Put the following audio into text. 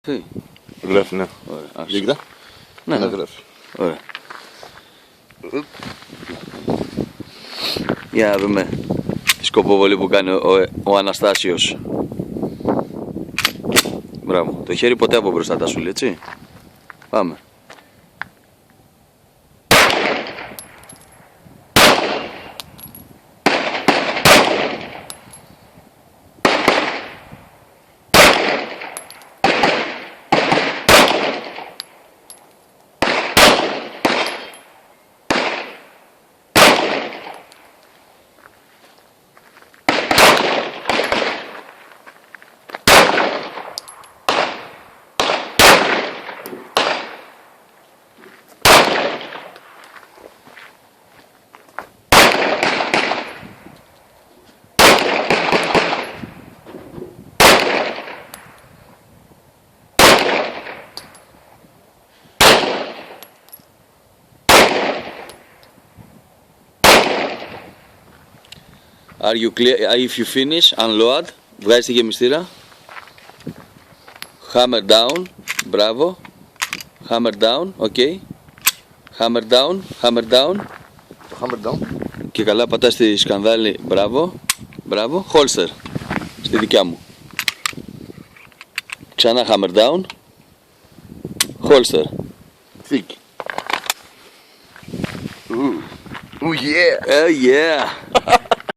Τι. Γράφει, ναι. Ωραία. Δίκτα. Ναι, Ναι, ναι. γράφει. Ωραία. Για να δούμε τη σκοποβολή που κάνει ο Αναστάσιος. Μπράβο. Το χέρι ποτέ από μπροστά τα σου, έτσι. Πάμε. Are you clear? If you finish, unload. Βγάζεις τη γεμιστήρα. Hammer down. Μπράβο. Hammer down. Ok. Hammer down. Hammer down. Το hammer down. Και καλά πατάς τη σκανδάλη. Μπράβο. Μπράβο. Holster. Στη δικιά μου. Ξανά hammer down. Holster. Thick. Ooh, yeah. Oh yeah.